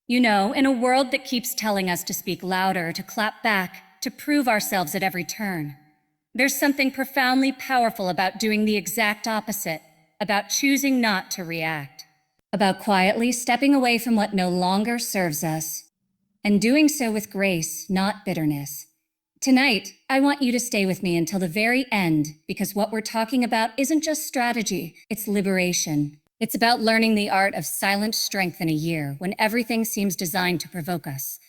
In a world that keeps telling us to speak louder, to clap back, to prove ourselves at every turn, there's something profoundly powerful about doing the exact opposite, about choosing not to react, about quietly stepping away from what no longer serves us, and doing so with grace, not bitterness. Tonight, I want you to stay with me until the very end, because what we're talking about isn't just strategy, it's liberation. It's about learning the art of silent strength in a year when everything seems designed to provoke us,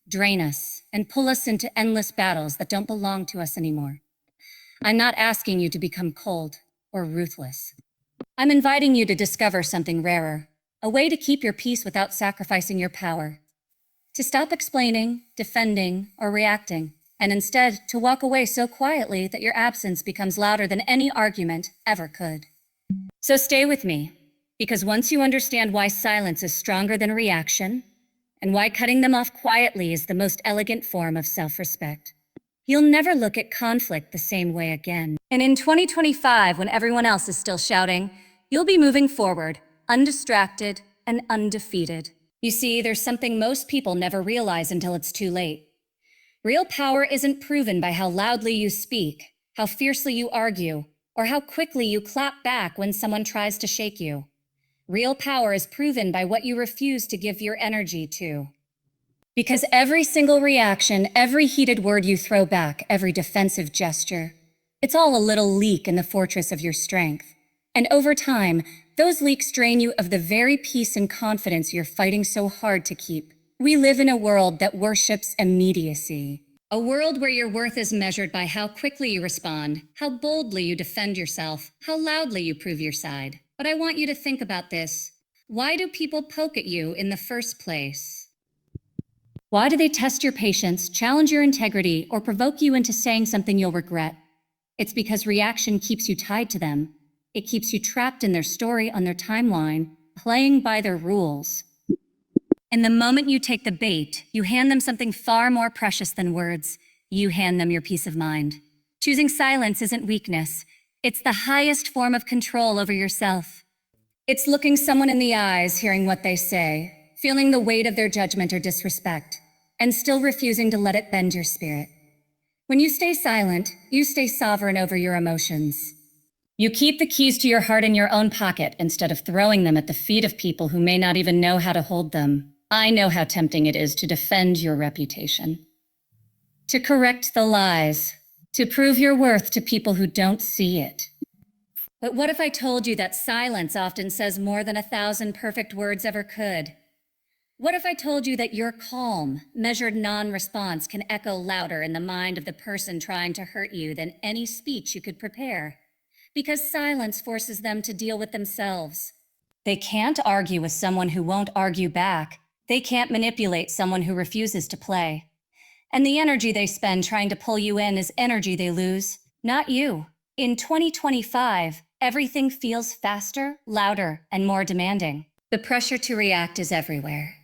drain us, and pull us into endless battles that don't belong to us anymore. I'm not asking you to become cold or ruthless. I'm inviting you to discover something rarer, a way to keep your peace without sacrificing your power. To stop explaining, defending, or reacting, and instead to walk away so quietly that your absence becomes louder than any argument ever could. So stay with me, because once you understand why silence is stronger than reaction, and why cutting them off quietly is the most elegant form of self-respect, you'll never look at conflict the same way again. And in 2025, when everyone else is still shouting, you'll be moving forward, undistracted and undefeated. You see, there's something most people never realize until it's too late. Real power isn't proven by how loudly you speak, how fiercely you argue, or how quickly you clap back when someone tries to shake you. Real power is proven by what you refuse to give your energy to. Because every single reaction, every heated word you throw back, every defensive gesture, it's all a little leak in the fortress of your strength. And over time, those leaks drain you of the very peace and confidence you're fighting so hard to keep. We live in a world that worships immediacy. A world where your worth is measured by how quickly you respond, how boldly you defend yourself, how loudly you prove your side. But I want you to think about this. Why do people poke at you in the first place? Why do they test your patience, challenge your integrity, or provoke you into saying something you'll regret? It's because reaction keeps you tied to them. It keeps you trapped in their story on their timeline, playing by their rules. And the moment you take the bait, you hand them something far more precious than words. You hand them your peace of mind. Choosing silence isn't weakness. It's the highest form of control over yourself. It's looking someone in the eyes, hearing what they say, feeling the weight of their judgment or disrespect, and still refusing to let it bend your spirit. When you stay silent, you stay sovereign over your emotions. You keep the keys to your heart in your own pocket instead of throwing them at the feet of people who may not even know how to hold them. I know how tempting it is to defend your reputation, to correct the lies, to prove your worth to people who don't see it. But what if I told you that silence often says more than 1,000 perfect words ever could? What if I told you that your calm, measured non-response can echo louder in the mind of the person trying to hurt you than any speech you could prepare? Because silence forces them to deal with themselves. They can't argue with someone who won't argue back. They can't manipulate someone who refuses to play. And the energy they spend trying to pull you in is energy they lose, not you. In 2025, everything feels faster, louder, and more demanding. The pressure to react is everywhere.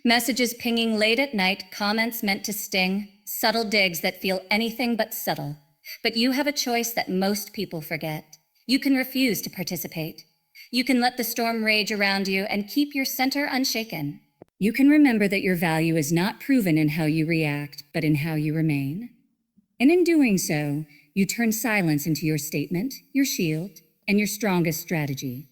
Messages pinging late at night, comments meant to sting, subtle digs that feel anything but subtle. But you have a choice that most people forget. You can refuse to participate. You can let the storm rage around you and keep your center unshaken. You can remember that your value is not proven in how you react, but in how you remain. And in doing so, you turn silence into your statement, your shield, and your strongest strategy.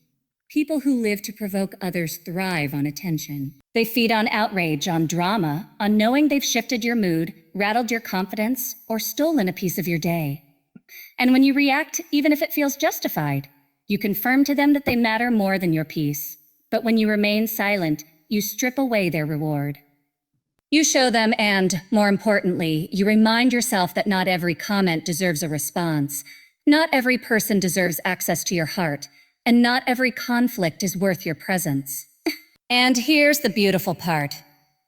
People who live to provoke others thrive on attention. They feed on outrage, on drama, on knowing they've shifted your mood, rattled your confidence, or stolen a piece of your day. And when you react, even if it feels justified, you confirm to them that they matter more than your peace. But when you remain silent, you strip away their reward. You show them and, more importantly, you remind yourself that not every comment deserves a response. Not every person deserves access to your heart, and not every conflict is worth your presence. And here's the beautiful part.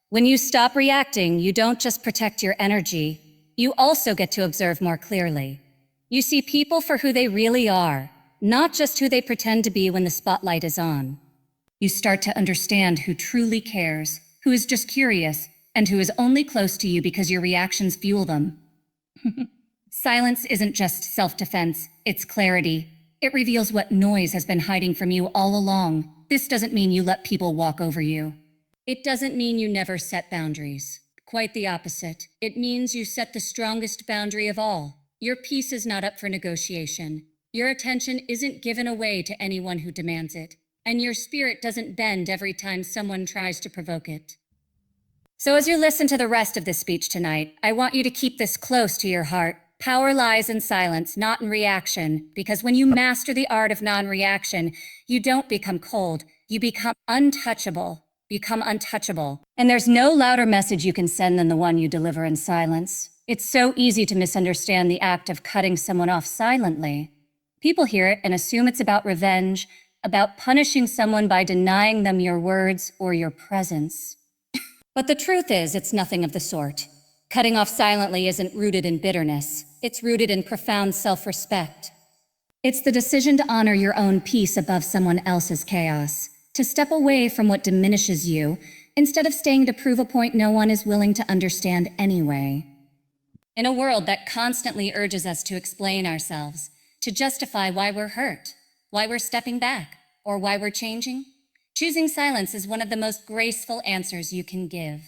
When you stop reacting, you don't just protect your energy, you also get to observe more clearly. You see people for who they really are, not just who they pretend to be when the spotlight is on. You start to understand who truly cares, who is just curious, and who is only close to you because your reactions fuel them. Silence isn't just self-defense, it's clarity. It reveals what noise has been hiding from you all along. This doesn't mean you let people walk over you. It doesn't mean you never set boundaries. Quite the opposite. It means you set the strongest boundary of all. Your peace is not up for negotiation. Your attention isn't given away to anyone who demands it. And your spirit doesn't bend every time someone tries to provoke it. So as you listen to the rest of this speech tonight, I want you to keep this close to your heart. Power lies in silence, not in reaction, because when you master the art of non-reaction, you don't become cold, you become untouchable. And there's no louder message you can send than the one you deliver in silence. It's so easy to misunderstand the act of cutting someone off silently. People hear it and assume it's about revenge, about punishing someone by denying them your words or your presence. But the truth is, it's nothing of the sort. Cutting off silently isn't rooted in bitterness. It's rooted in profound self-respect. It's the decision to honor your own peace above someone else's chaos, to step away from what diminishes you, instead of staying to prove a point no one is willing to understand anyway. In a world that constantly urges us to explain ourselves, to justify why we're hurt, why we're stepping back, or why we're changing, choosing silence is one of the most graceful answers you can give.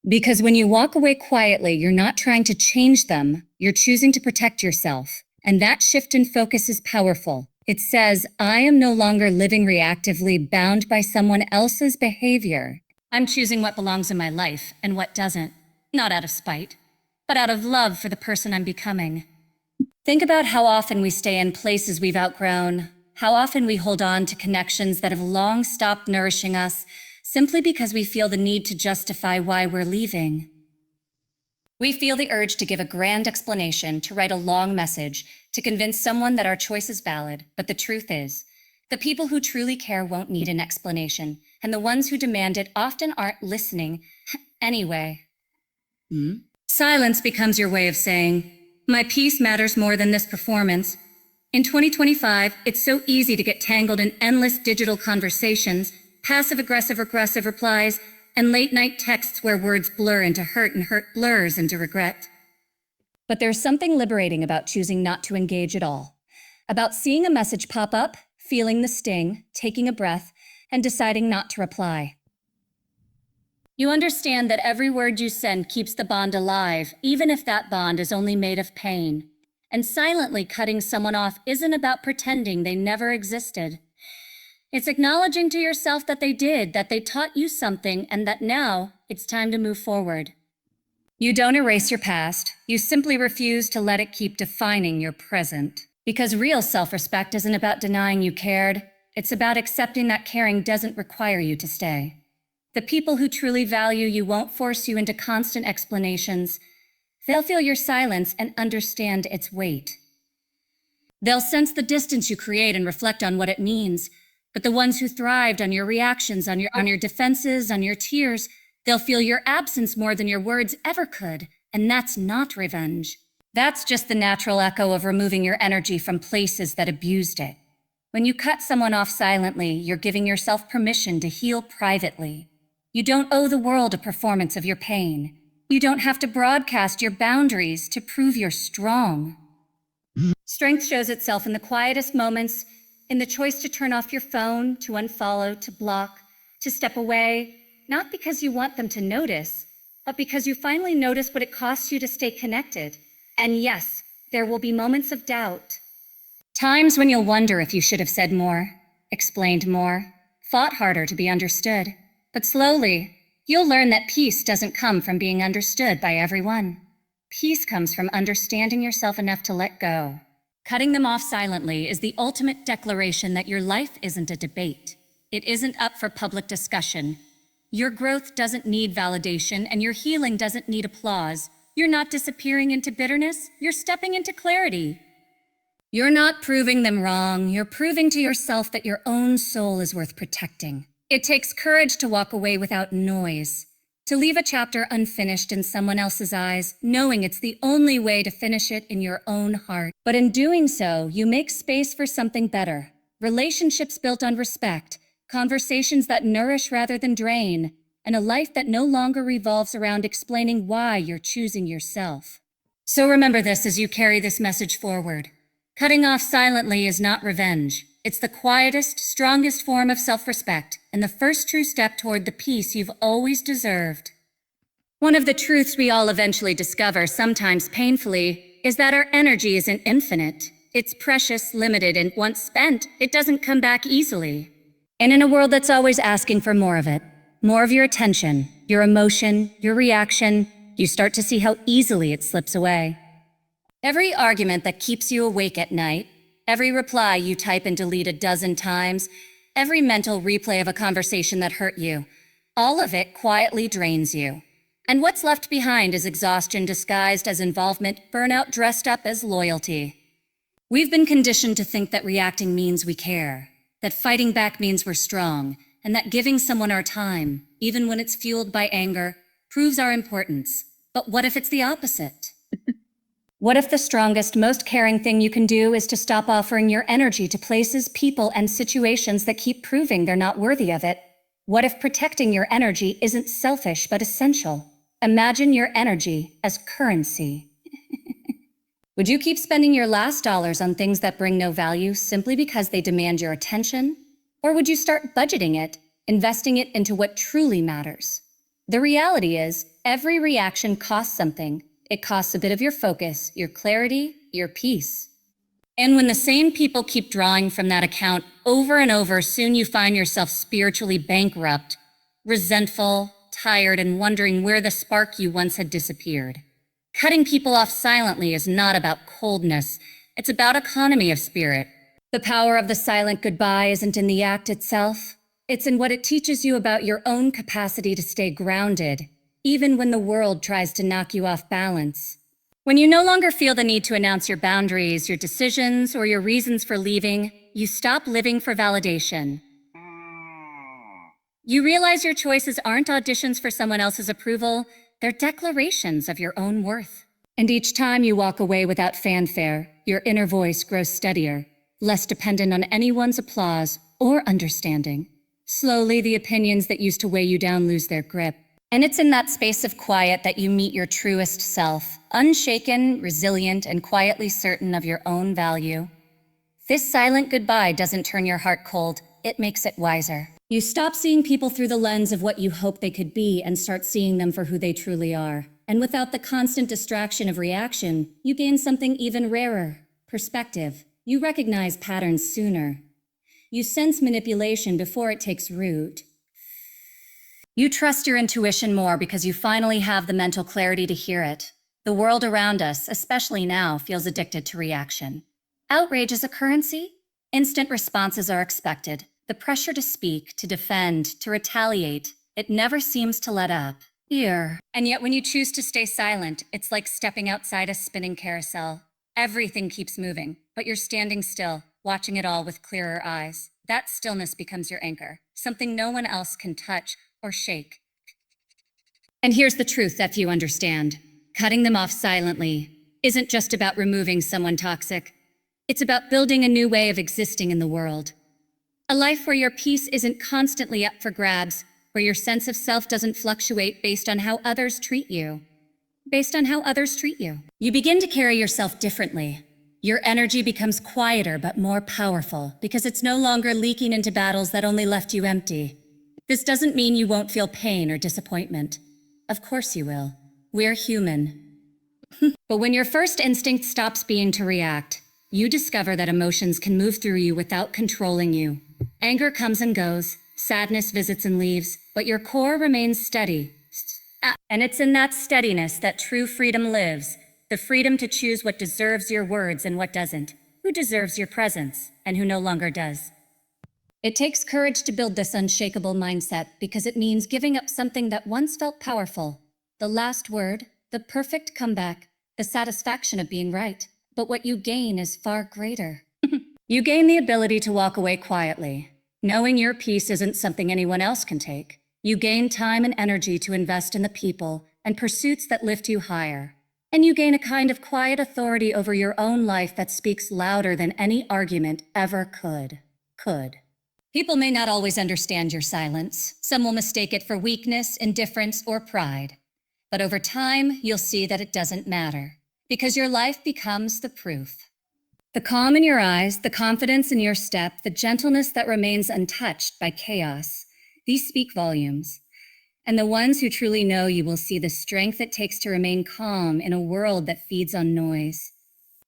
Because when you walk away quietly, you're not trying to change them, you're choosing to protect yourself. And that shift in focus is powerful. It says, I am no longer living reactively, bound by someone else's behavior. I'm choosing what belongs in my life and what doesn't, not out of spite, but out of love for the person I'm becoming. Think about how often we stay in places we've outgrown, how often we hold on to connections that have long stopped nourishing us, simply because we feel the need to justify why we're leaving. We feel the urge to give a grand explanation, to write a long message, to convince someone that our choice is valid. But the truth is, the people who truly care won't need an explanation, and the ones who demand it often aren't listening anyway. Silence becomes your way of saying, my peace matters more than this performance. In 2025, it's so easy to get tangled in endless digital conversations, passive-aggressive replies, and late-night texts where words blur into hurt and hurt blurs into regret. But there's something liberating about choosing not to engage at all, about seeing a message pop up, feeling the sting, taking a breath, and deciding not to reply. You understand that every word you send keeps the bond alive, even if that bond is only made of pain. And silently cutting someone off isn't about pretending they never existed. It's acknowledging to yourself that they did, that they taught you something, and that now it's time to move forward. You don't erase your past. You simply refuse to let it keep defining your present. Because real self-respect isn't about denying you cared. It's about accepting that caring doesn't require you to stay. The people who truly value you won't force you into constant explanations. They'll feel your silence and understand its weight. They'll sense the distance you create and reflect on what it means. But the ones who thrived on your reactions, on your defenses, on your tears, they'll feel your absence more than your words ever could. And that's not revenge. That's just the natural echo of removing your energy from places that abused it. When you cut someone off silently, you're giving yourself permission to heal privately. You don't owe the world a performance of your pain. You don't have to broadcast your boundaries to prove you're strong. Strength shows itself in the quietest moments, in the choice to turn off your phone, to unfollow, to block, to step away, not because you want them to notice, but because you finally notice what it costs you to stay connected. And yes, there will be moments of doubt. Times when you'll wonder if you should have said more, explained more, fought harder to be understood. But slowly, you'll learn that peace doesn't come from being understood by everyone. Peace comes from understanding yourself enough to let go. Cutting them off silently is the ultimate declaration that your life isn't a debate. It isn't up for public discussion. Your growth doesn't need validation, and your healing doesn't need applause. You're not disappearing into bitterness. You're stepping into clarity. You're not proving them wrong. You're proving to yourself that your own soul is worth protecting. It takes courage to walk away without noise, to leave a chapter unfinished in someone else's eyes, knowing it's the only way to finish it in your own heart. But in doing so, you make space for something better. Relationships built on respect, conversations that nourish rather than drain, and a life that no longer revolves around explaining why you're choosing yourself. So remember this as you carry this message forward. Cutting off silently is not revenge. It's the quietest, strongest form of self-respect, and the first true step toward the peace you've always deserved. One of the truths we all eventually discover, sometimes painfully, is that our energy isn't infinite. It's precious, limited, and once spent, it doesn't come back easily. And in a world that's always asking for more of it, more of your attention, your emotion, your reaction, you start to see how easily it slips away. Every argument that keeps you awake at night, every reply you type and delete a dozen times, every mental replay of a conversation that hurt you, all of it quietly drains you. And what's left behind is exhaustion disguised as involvement, burnout dressed up as loyalty. We've been conditioned to think that reacting means we care, that fighting back means we're strong, and that giving someone our time, even when it's fueled by anger, proves our importance. But what if it's the opposite? What if the strongest, most caring thing you can do is to stop offering your energy to places, people, and situations that keep proving they're not worthy of it? What if protecting your energy isn't selfish but essential? Imagine your energy as currency. Would you keep spending your last dollars on things that bring no value simply because they demand your attention? Or would you start budgeting it, investing it into what truly matters? The reality is, every reaction costs something. It costs a bit of your focus, your clarity, your peace. And when the same people keep drawing from that account over and over, soon you find yourself spiritually bankrupt, resentful, tired, and wondering where the spark you once had disappeared. Cutting people off silently is not about coldness. It's about economy of spirit. The power of the silent goodbye isn't in the act itself. It's in what it teaches you about your own capacity to stay grounded, even when the world tries to knock you off balance. When you no longer feel the need to announce your boundaries, your decisions, or your reasons for leaving, you stop living for validation. You realize your choices aren't auditions for someone else's approval, they're declarations of your own worth. And each time you walk away without fanfare, your inner voice grows steadier, less dependent on anyone's applause or understanding. Slowly, the opinions that used to weigh you down lose their grip. And it's in that space of quiet that you meet your truest self, unshaken, resilient, and quietly certain of your own value. This silent goodbye doesn't turn your heart cold, it makes it wiser. You stop seeing people through the lens of what you hope they could be and start seeing them for who they truly are. And without the constant distraction of reaction, you gain something even rarer: perspective. You recognize patterns sooner. You sense manipulation before it takes root. You trust your intuition more because you finally have the mental clarity to hear it. The world around us, especially now, feels addicted to reaction. Outrage is a currency. Instant responses are expected. The pressure to speak, to defend, to retaliate, it never seems to let up. Here. And yet when you choose to stay silent, it's like stepping outside a spinning carousel. Everything keeps moving, but you're standing still, watching it all with clearer eyes. That stillness becomes your anchor, something no one else can touch or shake. And here's the truth that few understand. Cutting them off silently isn't just about removing someone toxic. It's about building a new way of existing in the world. A life where your peace isn't constantly up for grabs, where your sense of self doesn't fluctuate based on how others treat you. You begin to carry yourself differently. Your energy becomes quieter but more powerful because it's no longer leaking into battles that only left you empty. This doesn't mean you won't feel pain or disappointment. Of course you will. We're human. But when your first instinct stops being to react, you discover that emotions can move through you without controlling you. Anger comes and goes, sadness visits and leaves, but your core remains steady. And it's in that steadiness that true freedom lives, the freedom to choose what deserves your words and what doesn't, who deserves your presence and who no longer does. It takes courage to build this unshakable mindset because it means giving up something that once felt powerful. The last word, the perfect comeback, the satisfaction of being right. But what you gain is far greater. You gain the ability to walk away quietly, knowing your peace isn't something anyone else can take. You gain time and energy to invest in the people and pursuits that lift you higher. And you gain a kind of quiet authority over your own life that speaks louder than any argument ever could. People may not always understand your silence. Some will mistake it for weakness, indifference, or pride. But over time, you'll see that it doesn't matter, because your life becomes the proof. The calm in your eyes, the confidence in your step, the gentleness that remains untouched by chaos, these speak volumes. And the ones who truly know you will see the strength it takes to remain calm in a world that feeds on noise.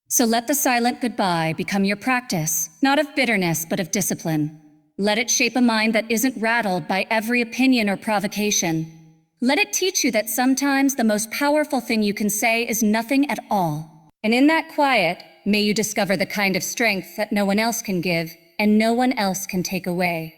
So let the silent goodbye become your practice, not of bitterness, but of discipline. Let it shape a mind that isn't rattled by every opinion or provocation. Let it teach you that sometimes the most powerful thing you can say is nothing at all. And in that quiet, may you discover the kind of strength that no one else can give and no one else can take away.